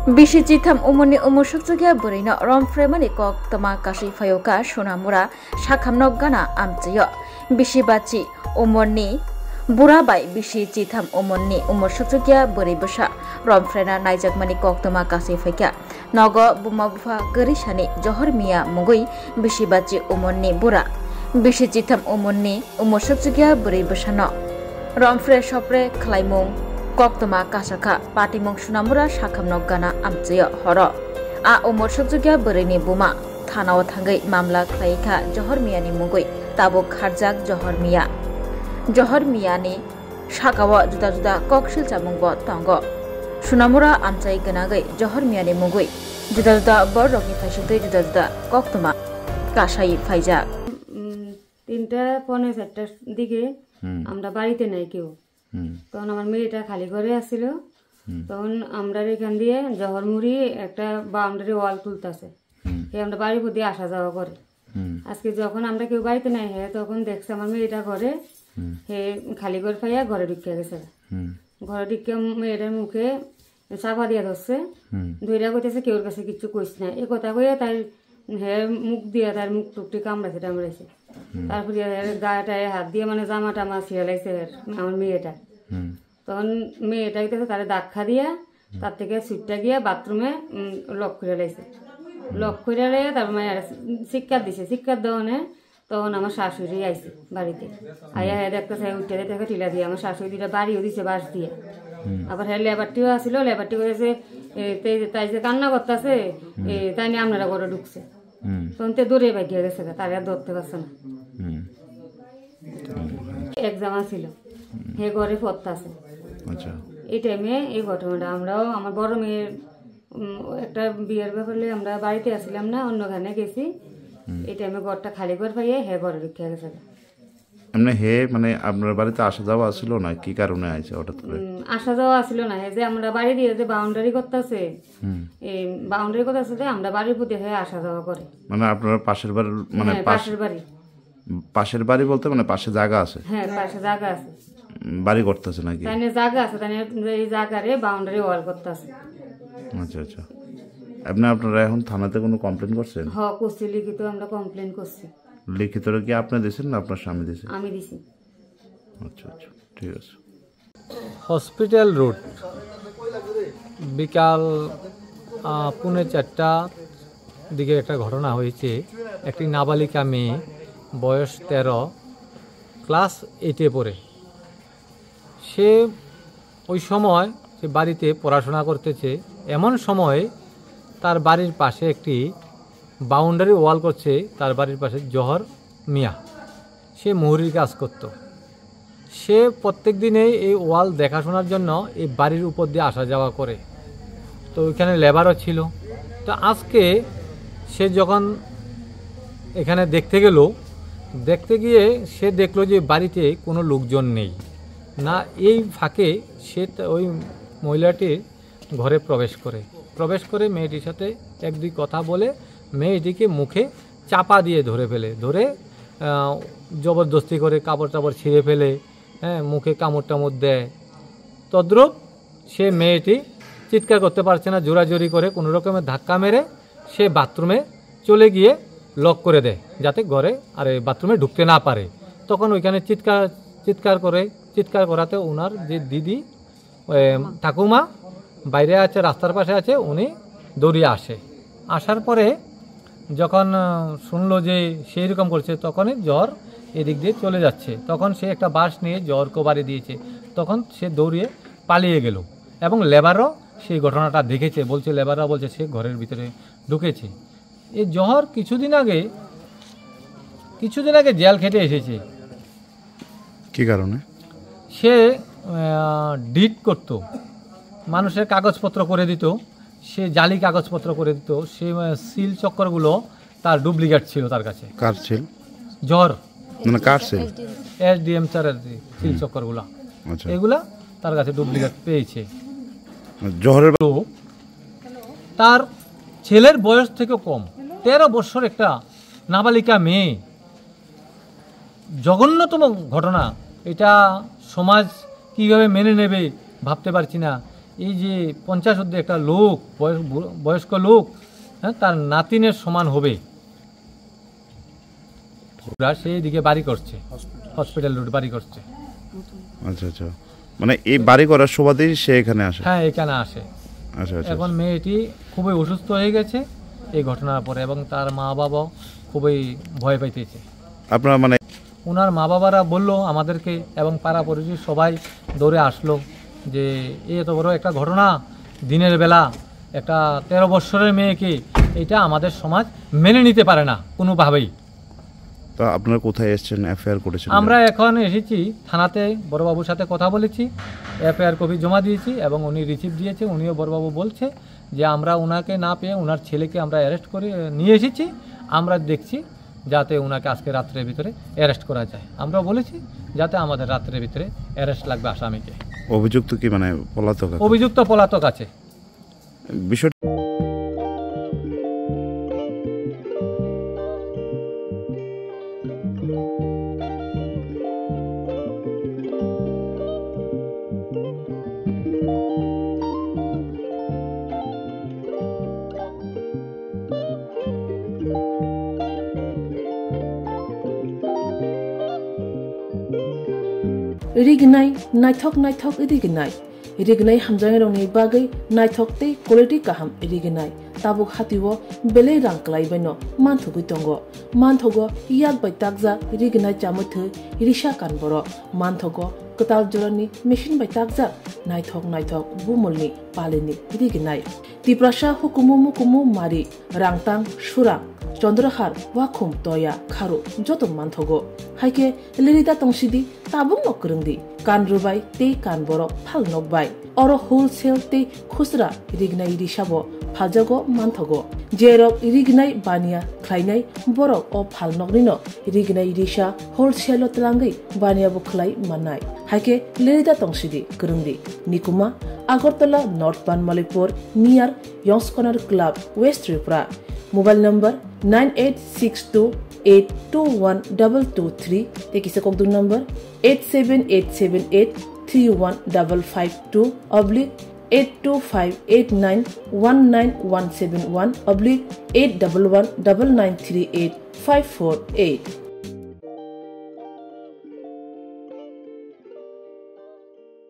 Bisi jitham umurni umur sukjagya burino romfremani kok tama kashi fayoka sonamura sakhamnok gana amchiyo. Bisi bachi umurni burabai bisi jitham umurni umur sukjagya buri basa romfrena naijakmani kok tama kashi faika. Nogo bumabufa gerisani johor miya mugui bisi bachi umurni bura. Bisi jitham umurni umur sukjagya buri basano. Romfre sopre khlaimung Koktoma kasaka patimong sunamura sakhamnok gana amchiyo horo. A umur sukjagya burini buma thanao thangai mamla khlaika johor miyani mugui tabo kharjak johor miya. Johor miyani sakao juda juda koksil chamungbo tongo. Sunamura amchai ganagai johor miyani mugui juda juda borrokni faisintui juda juda koktoma kasai faijak. 3:45 দিকে আমরা বাড়িতে নাই কেউ তখন আমার মেয়েটা খালি ঘরে আসছিল তখন আমরা এখান দিয়ে জহর মুড়ি একটা বাউন্ডারি ওয়াল তুলতেছে আমরা বাড়ির প্রতি আসা যাওয়া করে আজকে যখন আমরা কেউ বাড়িতে নাই হে তখন দেখছে আমার মেয়েটা ঘরে হে খালি ঘর পাইয়া ঘরে ঢুকে গেছে ঘরে ঢুকে মেয়েটার মুখে চাপা দিয়ে ধরছে ধৈর্য করতেছে কেউর কাছে কিছু কইস না এই কথা কইয়া তাই হে মুখ দিয়ে তার মুখ টুকটি কামড়াইছে তারপরে গাটায় হাত দিয়ে মানে জামা টামা ছিঁড়াইছে আমার মেয়েটা তখন মেয়েটা তারা দাক্ষা দিয়া তার থেকে সুইটটা গিয়া বাথরুমে লক করে লাইছে লক করে লাই তারপর মায়ের শিক্ষা দিছে শিক্ষার দেওয়ানে তখন আমার শাশুড়ি আইছে বাড়িতে আইয়া হ্যাঁ দেখতেছে উঠতে দেখে টিলা দিয়ে আমার শাশুড়ি দুটা বাড়িও দিছে বাঁশ দিয়ে আবার হ্যাঁ লেবারটিও আসছিল লেবারটি করেছে তাই যে কান্না করতেছে তাই নিয়ে আপনারা ঘরে ঢুকছে তখন তো দৌড়ে বাইকে গেছে তারা আর ধরতে পারছে না এক্সাম ছিল হে ঘরে পড়তেছে এই টাইমে এই ঘটনাটা আমরাও আমার বড় মেয়ের একটা বিয়ের ব্যাপারে আমরা বাড়িতে আসছিলাম না অন্যখানে গেছি এই টাইমে ঘরটা খালি করে পাইয়ে হে ঘরে ঢুকে গেছে এমনি হে মানে আপনার বাড়িতে আসা যাওয়া ছিল না কি কারণে আইছে হঠাৎ করে আসা যাওয়া ছিল না হে যে আমরা বাড়ি দিয়ে যে বাউন্ডারি করতেছে এই বাউন্ডারি করতেছে যে আমরা বাড়ির প্রতি হে আসা যাওয়া করে মানে আপনার পাশের বাড়ি মানে পাশের বাড়ি বলতে মানে পাশে জায়গা আছে হ্যাঁ পাশে জায়গা আছে বাড়ি করতেছে নাকি তাই জায়গা আছে তাই এই জায়গারে বাউন্ডারি ওয়াল করতেছে আচ্ছা আচ্ছা আপনারা এখন থানাতে কোনো কমপ্লেন করছেন হ্যাঁ করছি লিখিত আমরা কমপ্লেন করছি লিখিতরে কি আপনি দিয়েছেন না আপনার স্বামী দিয়েছে আমি দিছি আচ্ছা আচ্ছা ঠিক আছে হসপিটাল রোড বিকাল 4:30 দিকে একটা ঘটনা হয়েছে একটি নাবালিকা মেয়ে বয়স 13 ক্লাস 8-এ পড়ে সে ওই সময় সে বাড়িতে পড়াশোনা করতেছে এমন সময় তার বাড়ির পাশে একটি বাউন্ডারি ওয়াল করছে তার বাড়ির পাশে জহর মিয়া সে মুহুরির কাজ করত সে প্রত্যেক দিনেই এই ওয়াল দেখাশোনার জন্য এই বাড়ির উপর দিয়ে আসা যাওয়া করে তো ওইখানে লেবারও ছিল তো আজকে সে যখন এখানে দেখতে গিয়ে সে দেখলো যে বাড়িতে কোনো লোকজন নেই না এই ফাঁকে সে ওই মহিলাটির ঘরে প্রবেশ করে মেয়েটির সাথে 1-2 কথা বলে মেয়েটিকে মুখে চাপা দিয়ে ধরে জবরদস্তি করে কাপড় টাপড় ছিঁড়ে ফেলে হ্যাঁ মুখে কামড় টামড় দেয় তদ্রূপ সে মেয়েটি চিৎকার করতে পারছে না জোরাজোরি করে কোনো রকমের ধাক্কা মেরে সে বাথরুমে চলে গিয়ে লক করে দেয় যাতে ঘরে আর বাথরুমে ঢুকতে না পারে তখন ওইখানে চিৎকার করাতে ওনার যে দিদি ঠাকুমা বাইরে আছে রাস্তার পাশে আছে উনি দৌড়িয়ে আসার পরে যখন শুনলো যে সেই রকম করছে তখনই জ্বর এদিক দিয়ে চলে যাচ্ছে তখন সে একটা বাস নিয়ে জ্বরকে বাড়ি দিয়েছে তখন সে দৌড়িয়ে পালিয়ে গেল এবং লেবারও সেই ঘটনাটা দেখেছে লেবাররা বলছে সে ঘরের ভিতরে ঢুকেছে এই জহর কিছুদিন আগে জেল খেটে এসেছে কি কারণে সে ডিড করত মানুষের কাগজপত্র করে দিত সে জালি কাগজপত্র করে দিত সে সিল চক্করগুলো তার ডুপ্লিকেট ছিল তার কাছে কার ছিল জহর মানে কার ছিল এসডিএম স্যারের সিল চক্করগুলো আচ্ছা এগুলা তার কাছে ডুপ্লিকেট পেয়েছে জহরের তার ছেলের বয়স থেকে কম 13 বছর একটা নাবালিকা মেয়ে জঘন্যতম ঘটনা এটা সমাজ কিভাবে মেনে নেবে ভাবতে পারছি না এই যে 50 অব্দি একটা লোক বয়স্ক লোক, হ্যাঁ, তার নাতিনের সমান হবে। সেই দিকে বাড়ি করছে, হসপিটাল রোড বাড়ি করছে। আচ্ছা আচ্ছা, মানে এই বাড়ি করার সুবাদেই সে এখানে আসে? হ্যাঁ, এখানে আসে। আচ্ছা আচ্ছা। এখন মেয়েটি খুবই অসুস্থ হয়ে গেছে এই ঘটনার পরে, এবং তার মা বাবাও খুবই ভয় পাইতেছে। আপনারা মানে ওনার মা বাবারা বললো আমাদেরকে, এবং পাড়া পরিচিত সবাই দৌড়ে আসলো যে এই এত বড় একটা ঘটনা, দিনের বেলা একটা 13 বছরের মেয়েকে, এটা আমাদের সমাজ মেনে নিতে পারে না কোনোভাবেই। তো আপনারা কোথায় এসেছেন, এফআইআর করেছেন? আমরা এখন এসেছি থানাতে, বড়বাবুর সাথে কথা বলেছি, এফআইআর কপি জমা দিয়েছি, এবং উনি রিসিপ্ট দিয়েছে। উনিও বড়বাবু বলছে যে আমরা ওনাকে না পেয়ে ওনার ছেলেকে আমরা অ্যারেস্ট করে নিয়ে এসেছি, আমরা দেখছি যাতে ওনাকে আজকে রাত্রের ভিতরে অ্যারেস্ট করা যায়। আমরা বলেছি যাতে আমাদের রাত্রের ভিতরে অ্যারেস্ট লাগবে আসামিকে। অভিযুক্ত কি মানে পলাতক? অভিযুক্ত পলাতক আছে। বিষয় रिगनाय नायथक नायथक रिगनाय रिगनाय हामजानाय रंनि बागै नायथकते क्वालिटी काहाम रिगनाय ताबुक हातिव बेले रांक्लायबायनो मानथुगै दंगो मानथगो याक बाय ताकजा रिगनाय चामथो रिसा कानबरो मानथगो कताल जरनि मेशिन बाय ताकजा नायथक नायथक बुमलनि पालिनि रिगनाय तिप्रासा हुकुमु मुकुमु मारि रांतां सुरां चंद्रहार वाखुम तया खारु जतो मानथगो हाइके लिरिदा तंसिदि ताबुं नकरंदि कान रुबाय ते कान बरो फाल नकबाय अरो होलसेल ते खुसरा रिगनाय रिसाबो फालजागो मानथगो जेरक रिगनाय बानिया ख्लायनाय बरक अ फाल नकनिनो रिगनाय रिसा होलसेल तलांगै बानियाबो खलाय माननाय हाइके लिरिदा तंसिदि करंदि निकुमा Agartala north Banamalipur near young's corner club west Tripura mobile number 9862821223 tekisa kokdung number 87878831552 /82589191171 /8119938 548